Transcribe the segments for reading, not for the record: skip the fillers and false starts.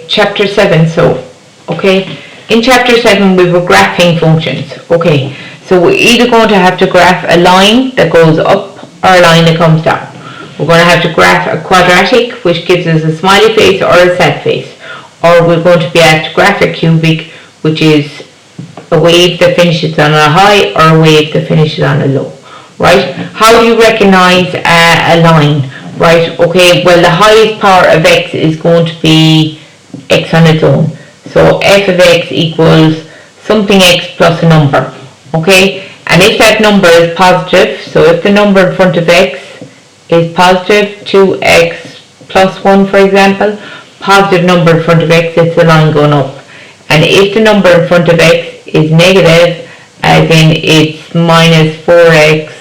chapter 7. So, okay, in chapter 7 we were graphing functions. Okay, so we're either going to have to graph a line that goes up or a line that comes down. We're going to have to graph a quadratic, which gives us a smiley face or a sad face, or we're going to be asked to graph a cubic, which is a wave that finishes on a high or a wave that finishes on a low. Right? How do you recognize a line? Right? Okay, well, the highest power of x is going to be x on its own. So f of x equals something x plus a number. Okay, and if that number is positive, so if the number in front of x is positive, 2x plus 1 for example, positive number in front of x, it's the line going up. And if the number in front of x is negative, as in it's minus 4x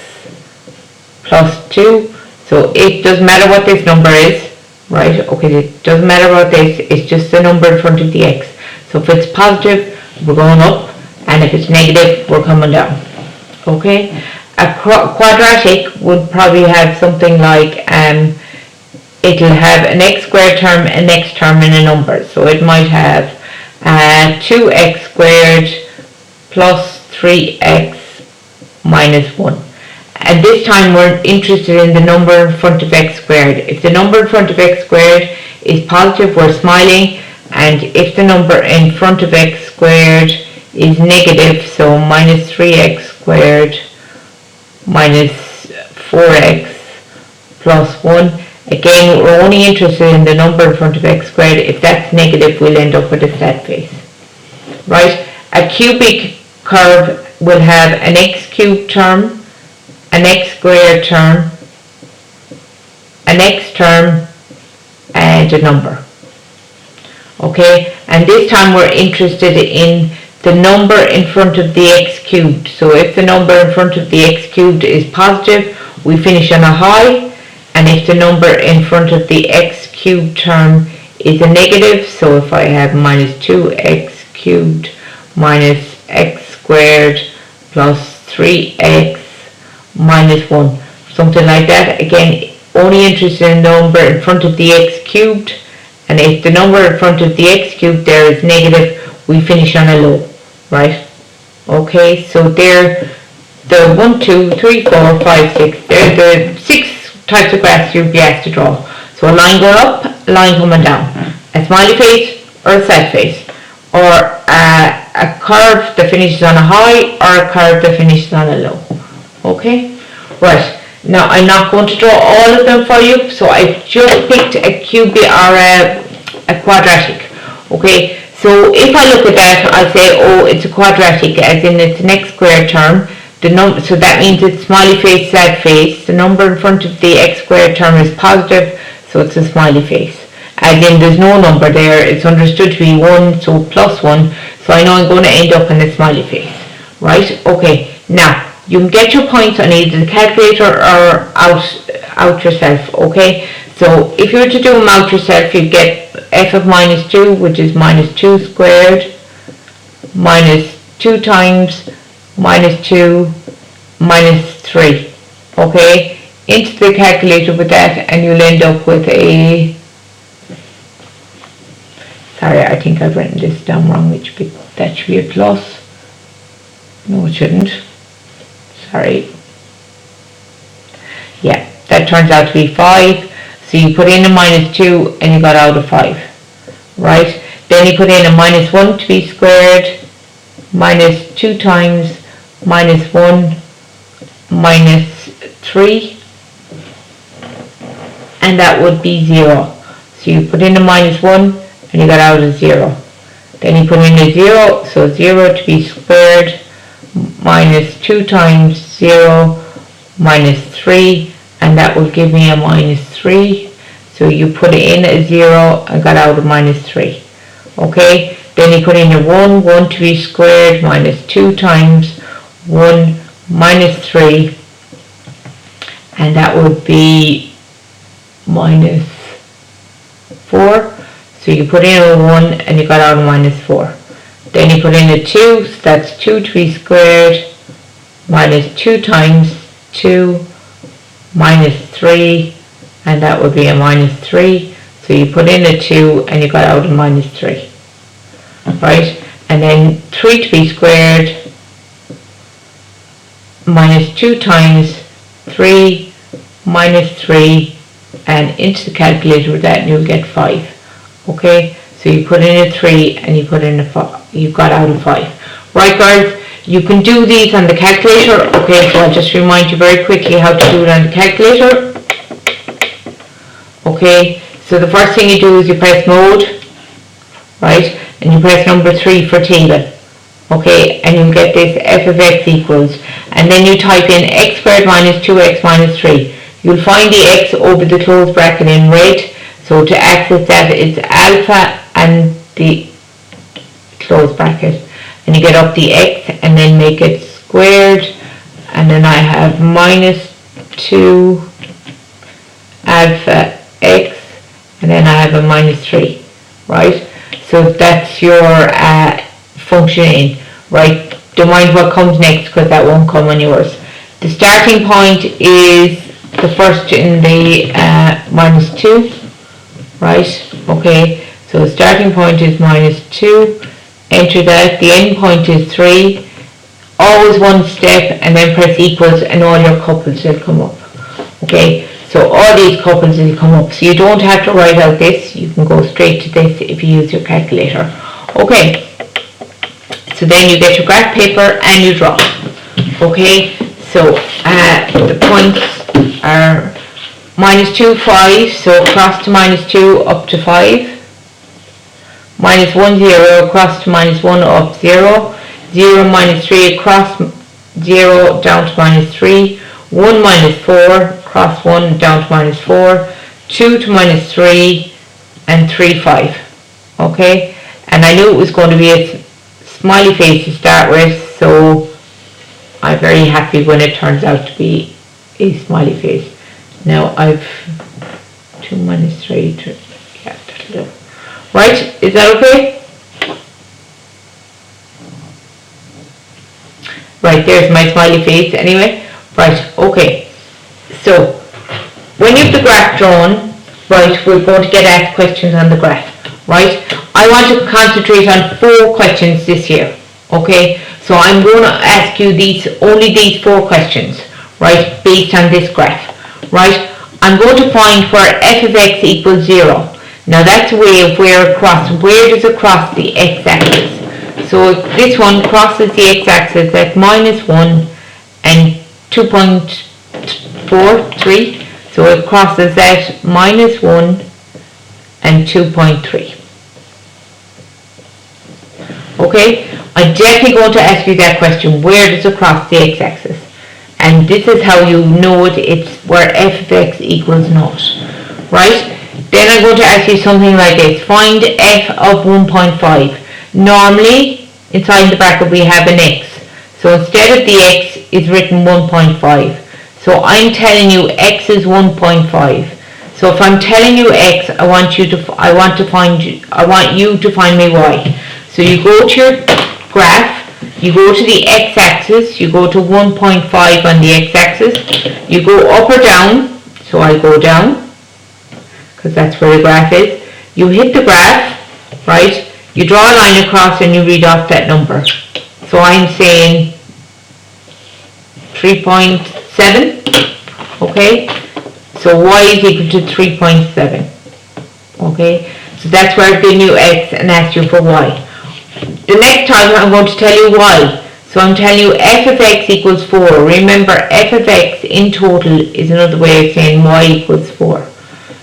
plus 2, so it doesn't matter what this number is, right? Okay, it doesn't matter what this, it's just the number in front of the x. So if it's positive, we're going up, and if it's negative, we're coming down. Okay, a quadratic would probably have something like, it'll have an x squared term, an x term, and a number. So it might have 2x squared plus 3x minus 1. And this time we're interested in the number in front of x squared. If the number in front of x squared is positive, we're smiling. And if the number in front of x squared is negative, so minus 3x squared minus 4x plus 1, again, we're only interested in the number in front of x squared. If that's negative, we'll end up with a sad face. Right? A cubic curve will have an x cubed term, an x squared term, an x term, and a number. Okay, and this time we're interested in the number in front of the x cubed. So if the number in front of the x cubed is positive, we finish on a high, and if the number in front of the x cubed term is a negative, so if I have minus 2x cubed minus x squared plus 3x minus 1, something like that, again, only interested in the number in front of the x cubed, and if the number in front of the x cubed there is negative, we finish on a low, right? Okay, so they're the 1, 2, 3, 4, 5, 6, they're the 6 types of graphs you'll be asked to draw. So a line going up, a line coming down, a smiley face or a sad face, or a curve that finishes on a high or a curve that finishes on a low. Okay, right. Now I'm not going to draw all of them for you, so I've just picked a cubic or a quadratic. Okay, so if I look at that, I say, oh, it's a quadratic, as in it's an x squared term. So that means it's smiley face, sad face. The number in front of the x squared term is positive, so it's a smiley face. As in there's no number there, it's understood to be 1, so plus 1. So I know I'm going to end up in a smiley face, right? Okay, now you can get your points on either the calculator or out yourself, okay? So if you were to do them out yourself, you get f of minus 2, which is minus 2 squared, minus 2 times minus 2 minus 3, okay? Into the calculator with that, and you'll end up with a, sorry, I think I've written this down wrong, that should be a plus. No, it shouldn't. Sorry. Yeah, that turns out to be 5. So you put in a minus 2 and you got out a 5. Right? Then you put in a minus 1 to be squared, minus 2 times minus 1 minus 3, and that would be 0. So you put in a minus 1 and you got out a 0. Then you put in a 0, so 0 to be squared, minus 2 times 0 minus 3, and that will give me a minus 3. So you put in a 0 and got out a minus 3. Okay, then you put in a 1 to be squared, minus 2 times 1 minus 3, and that would be minus 4. So you put in a 1 and you got out a minus 4. Then you put in a 2, so that's 2 to be squared, minus 2 times 2 minus 3, and that would be a minus 3. So you put in a 2 and you got out a minus 3. Right? And then 3 to be squared minus 2 times 3 minus 3, and into the calculator with that and you'll get 5. Okay? So you put in a 3 and you put in a 5. You got out a 5. Right, girls? You can do these on the calculator. Okay, so I'll just remind you very quickly how to do it on the calculator. Okay, so the first thing you do is you press mode, right, and you press number 3 for table. Okay, and you'll get this f of x equals, and then you type in x squared minus 2x minus 3. You'll find the x over the closed bracket in red, so to access that it's alpha and the closed bracket, and you get up the x and then make it squared, and then I have minus 2 alpha x, and then I have a minus 3, right? So that's your function in, right? Don't mind what comes next because that won't come on yours. The starting point is the first in the minus 2, right? Okay, so the starting point is minus 2, enter that, the end point is 3, always one step and then press equals and all your couples will come up. Okay, so all these couples will come up, so you don't have to write out this, you can go straight to this if you use your calculator. Okay, so then you get your graph paper and you draw. Okay, so the points are minus 2, 5, so across to minus 2 up to 5. Minus 1, 0, across to minus 1 up 0. 0 minus 3 across 0 down to minus 3. 1 minus 4 across 1 down to minus 4. 2 to minus 3 and 3, 5. Okay, and I knew it was going to be a smiley face to start with, so I'm very happy when it turns out to be a smiley face. Now I've 2 minus 3, 3, yeah, that'll do. Right, is that okay? Right, there's my smiley face anyway. Right, okay. So, when you have the graph drawn, right, we're going to get asked questions on the graph, right? I want to concentrate on 4 questions this year, okay? So I'm going to ask you only these 4 questions, right, based on this graph, right? I'm going to find where f of x equals 0. Now that's a way of where does it cross the x-axis? So this one crosses the x-axis at minus 1 and 2.43. So it crosses at minus 1 and 2.3. Okay, I'm definitely going to ask you that question. Where does it cross the x-axis? And this is how you know it. It's where f of x equals 0. Right? Then I'm going to ask you something like this. Find f of 1.5. Normally, inside the bracket we have an x. So instead of the x, it's written 1.5. So I'm telling you x is 1.5. So if I'm telling you x, I want you to find me y. So you go to your graph, you go to the x-axis, you go to 1.5 on the x-axis, you go up or down, so I go down, because that's where the graph is. You hit the graph, right, you draw a line across and you read off that number. So I'm saying 3.7, okay, so y is equal to 3.7, okay, so that's where I've given you x and asked you for y. The next time I'm going to tell you y, so I'm telling you f of x equals 4. Remember, f of x in total is another way of saying y equals 4.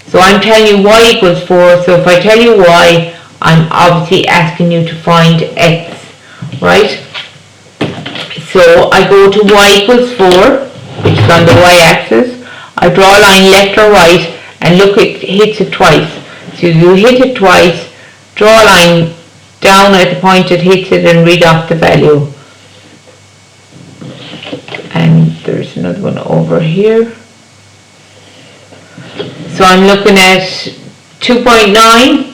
So I'm telling you y equals 4, so if I tell you y, I'm obviously asking you to find x, right? So I go to y equals 4, which is on the y-axis. I draw a line left or right, and look, it hits it twice. So you hit it twice, draw a line down at the point it hits it and read off the value. And there's another one over here. So I'm looking at 2.9,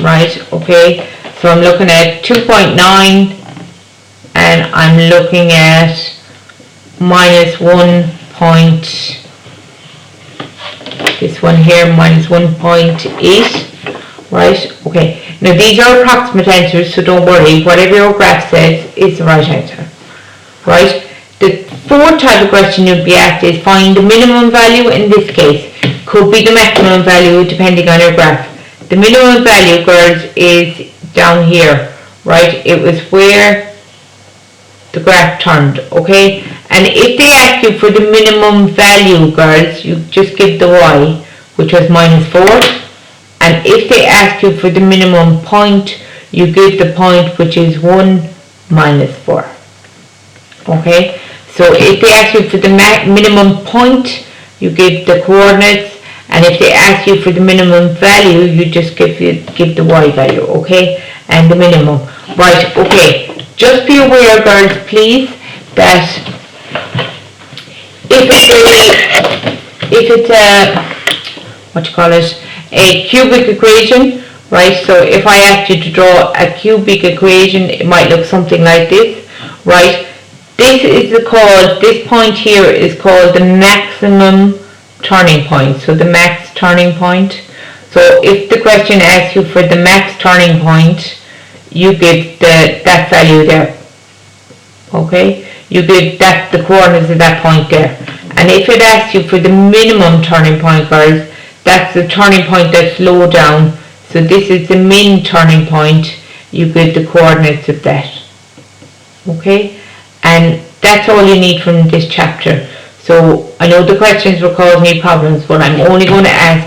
right, okay, so I'm looking at 2.9 and I'm looking at minus 1.5. this one here, minus 1.8, right? Okay, now these are approximate answers, so don't worry, whatever your graph says is the right answer, right? The fourth type of question you'll be asked is find the minimum value. In this case, could be the maximum value depending on your graph. The minimum value, girls, is down here, right? It was where the graph turned, okay? And if they ask you for the minimum value, girls, you just give the y, which was minus 4. And if they ask you for the minimum point, you give the point, which is 1 minus 4. Okay? So if they ask you for the minimum point, you give the coordinates. And if they ask you for the minimum value, you just give the y value, okay? And the minimum. Right, okay. Just be aware, girls, please, that if it's a cubic equation, right? So if I asked you to draw a cubic equation, it might look something like this, right? This point here is called the maximum turning point. So the max turning point. So if the question asks you for the max turning point, you give that value there. Okay? You give that the coordinates of that point there. And if it asks you for the minimum turning point, guys, that's the turning point that's low down. So this is the min turning point. You give the coordinates of that. Okay? And that's all you need from this chapter. So I know the questions will cause me problems, but I'm only going to ask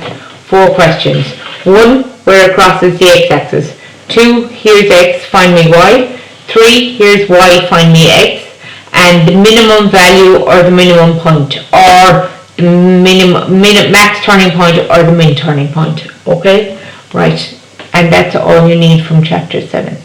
4 questions. 1, where it crosses the x-axis. 2, here's x, find me y. 3, here's y, find me x. And the minimum value or the minimum point, or the max turning point or the min turning point. Okay? Right. And that's all you need from chapter 7.